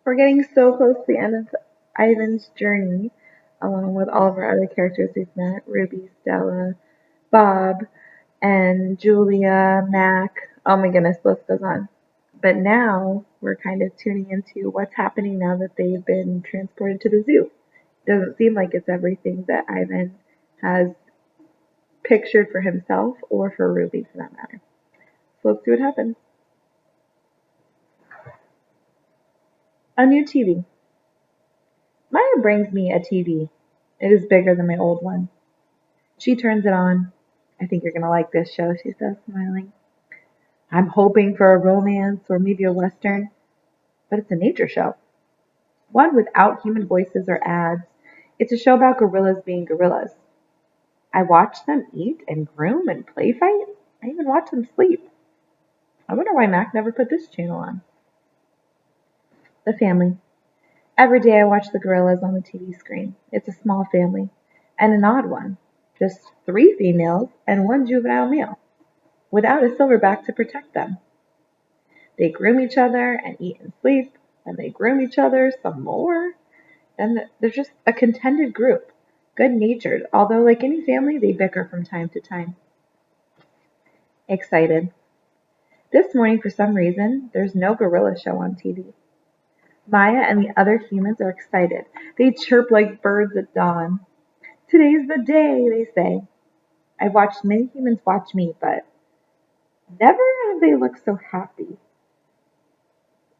We're getting so close to the end of Ivan's journey, along with all of our other characters we've met, Ruby, Stella, Bob, and Julia, Mac. Oh my goodness, the list goes on. But now we're kind of tuning into what's happening now that they've been transported to the zoo. Doesn't seem like it's everything that Ivan has pictured for himself or for Ruby for that matter. So let's see what happens. A new TV. Maya brings me a TV. It is bigger than my old one. She turns it on. I think you're going to like this show, she says, smiling. I'm hoping for a romance or maybe a western, but it's a nature show. One without human voices or ads. It's a show about gorillas being gorillas. I watch them eat and groom and play fight. I even watch them sleep. I wonder why Mac never put this channel on. The family. Every day I watch the gorillas on the TV screen. It's a small family, and an odd one. Just 3 females and 1 juvenile male, without a silverback to protect them. They groom each other and eat and sleep, and they groom each other some more. And they're just a contented group, good-natured, although like any family, they bicker from time to time. Excited. This morning, for some reason, there's no gorilla show on TV. Maya and the other humans are excited. They chirp like birds at dawn. Today's the day, they say. I've watched many humans watch me, but never have they looked so happy.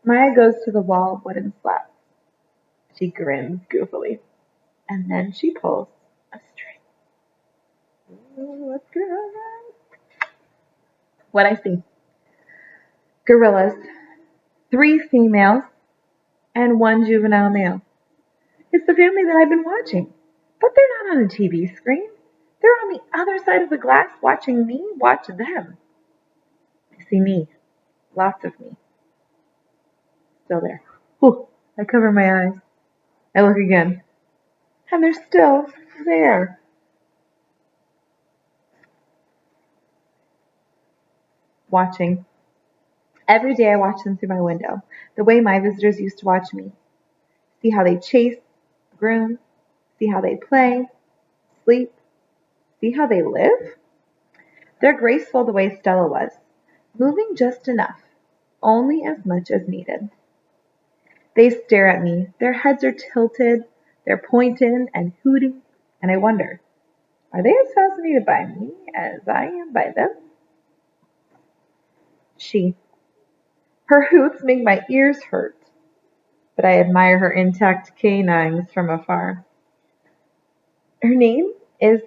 Maya goes to the wall of wooden slats. She grins goofily, and then she pulls a string. Ooh, what's going on? What I see. Gorillas. 3 females and 1 juvenile male. It's the family that I've been watching. But they're not on a TV screen. They're on the other side of the glass watching me watch them. I see me. Lots of me. Still there. Whew, I cover my eyes. I look again. And they're still there. Watching. Every day I watch them through my window, the way my visitors used to watch me. See how they chase, groom, see how they play, sleep, see how they live. They're graceful the way Stella was, moving just enough, only as much as needed. They stare at me, their heads are tilted, they're pointing and hooting, and I wonder, are they as fascinated by me as I am by them? Her hoots make my ears hurt, but I admire her intact canines from afar. Her name is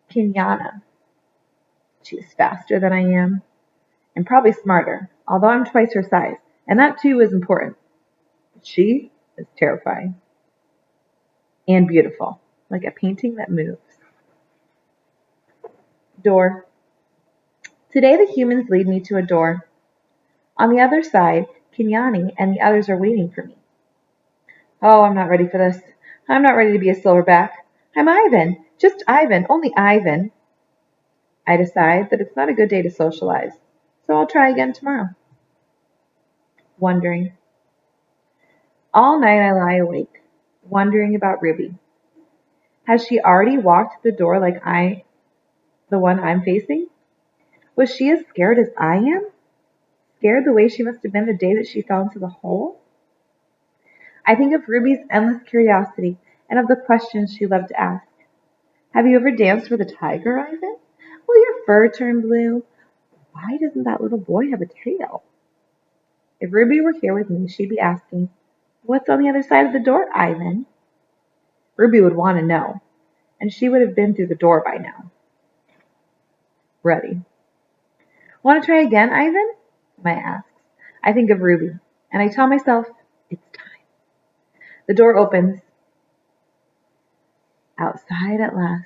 Kenyana. She's faster than I am, and probably smarter, although I'm twice her size, and that too is important. But she is terrifying. And beautiful, like a painting that moves. Door. Today the humans lead me to a door. On the other side, Kenyani and the others are waiting for me. Oh, I'm not ready for this. I'm not ready to be a silverback. I'm Ivan. Just Ivan. Only Ivan. I decide that it's not a good day to socialize, so I'll try again tomorrow. Wondering. All night I lie awake, wondering about Ruby. Has she already walked the door like the one I'm facing? Was she as scared as I am? Scared the way she must have been the day that she fell into the hole? I think of Ruby's endless curiosity and of the questions she loved to ask. Have you ever danced with a tiger, Ivan? Will your fur turn blue? Why doesn't that little boy have a tail? If Ruby were here with me, she'd be asking, what's on the other side of the door, Ivan? Ruby would want to know, and she would have been through the door by now. Ready. Want to try again, Ivan? Maya asks. I think of Ruby, and I tell myself, it's time. The door opens. Outside at last.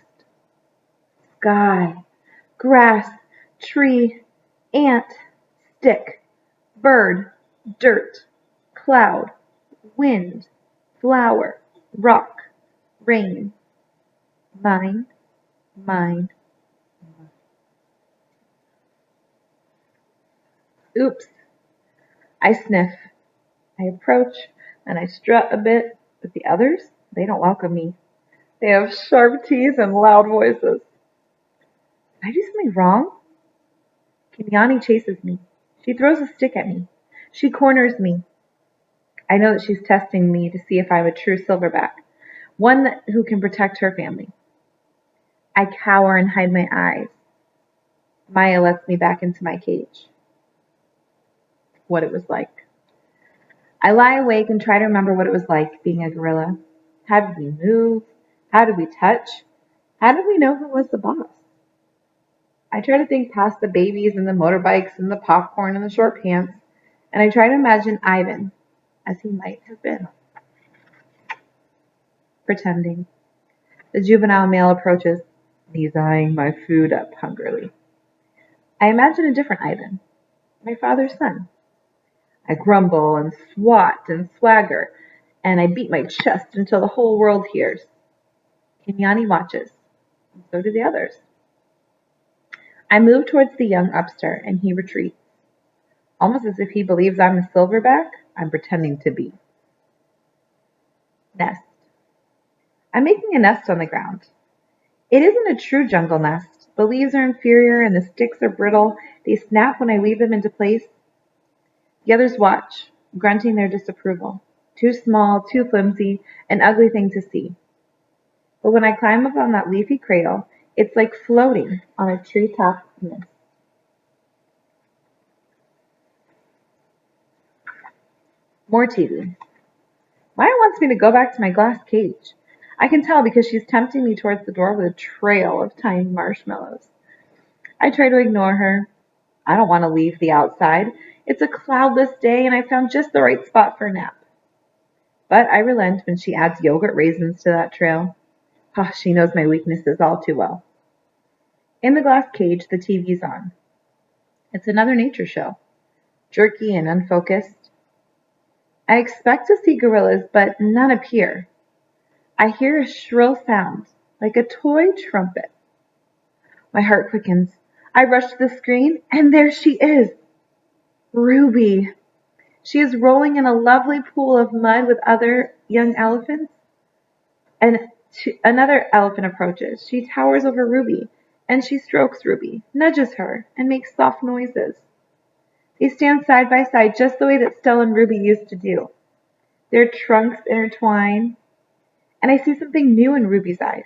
Sky, grass, tree, ant, stick, bird, dirt, cloud, wind, flower, rock, rain. Mine, mine. Oops. I sniff. I approach, and I strut a bit, but the others, they don't welcome me. They have sharp teeth and loud voices. Did I do something wrong? Kenyani chases me. She throws a stick at me. She corners me. I know that she's testing me to see if I'm a true silverback, one who can protect her family. I cower and hide my eyes. Maya lets me back into my cage. What it was like. I lie awake and try to remember what it was like being a gorilla. How did we move? How did we touch? How did we know who was the boss? I try to think past the babies and the motorbikes and the popcorn and the short pants, and I try to imagine Ivan as he might have been. Pretending. The juvenile male approaches. He's eyeing my food up hungrily. I imagine a different Ivan, my father's son. I grumble and swat and swagger, and I beat my chest until the whole world hears. Kenyani watches, and so do the others. I move towards the young upstart, and he retreats, almost as if he believes I'm a silverback I'm pretending to be. Nest. I'm making a nest on the ground. It isn't a true jungle nest. The leaves are inferior and the sticks are brittle. They snap when I weave them into place. The others watch, grunting their disapproval. Too small, too flimsy, an ugly thing to see. But when I climb up on that leafy cradle, it's like floating on a treetop mist. More TV. Maya wants me to go back to my glass cage. I can tell because she's tempting me towards the door with a trail of tiny marshmallows. I try to ignore her. I don't want to leave the outside. It's a cloudless day and I found just the right spot for a nap. But I relent when she adds yogurt raisins to that trail. Oh, she knows my weaknesses all too well. In the glass cage, the TV's on. It's another nature show, jerky and unfocused. I expect to see gorillas, but none appear. I hear a shrill sound, like a toy trumpet. My heart quickens. I rush to the screen, and there she is, Ruby. She is rolling in a lovely pool of mud with other young elephants, and another elephant approaches. She towers over Ruby, and she strokes Ruby, nudges her, and makes soft noises. They stand side by side just the way that Stella and Ruby used to do. Their trunks intertwine, and I see something new in Ruby's eyes.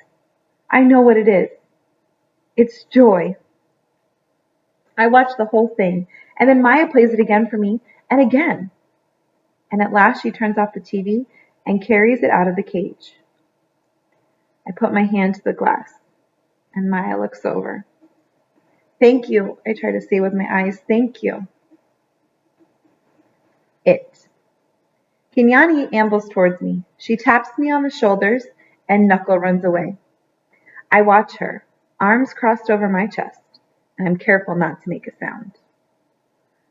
I know what it is. It's joy. I watch the whole thing, and then Maya plays it again for me, and again. And at last she turns off the TV and carries it out of the cage. I put my hand to the glass, and Maya looks over. Thank you, I try to say with my eyes. Thank you. It. Kenyani ambles towards me. She taps me on the shoulders, and Knuckle runs away. I watch her, arms crossed over my chest, and I'm careful not to make a sound.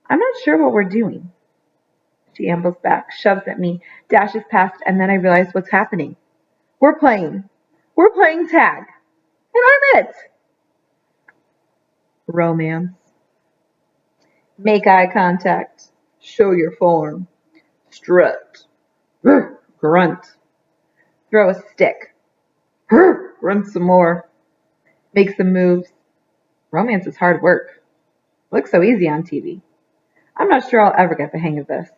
I'm not sure what we're doing. She ambles back, shoves at me, dashes past, and then I realize what's happening. We're playing. We're playing tag. And I'm it. Romance. Make eye contact. Show your form. Strut. Grunt. Throw a stick. Grunt some more. Make some moves. Romance is hard work. Looks so easy on TV. I'm not sure I'll ever get the hang of this.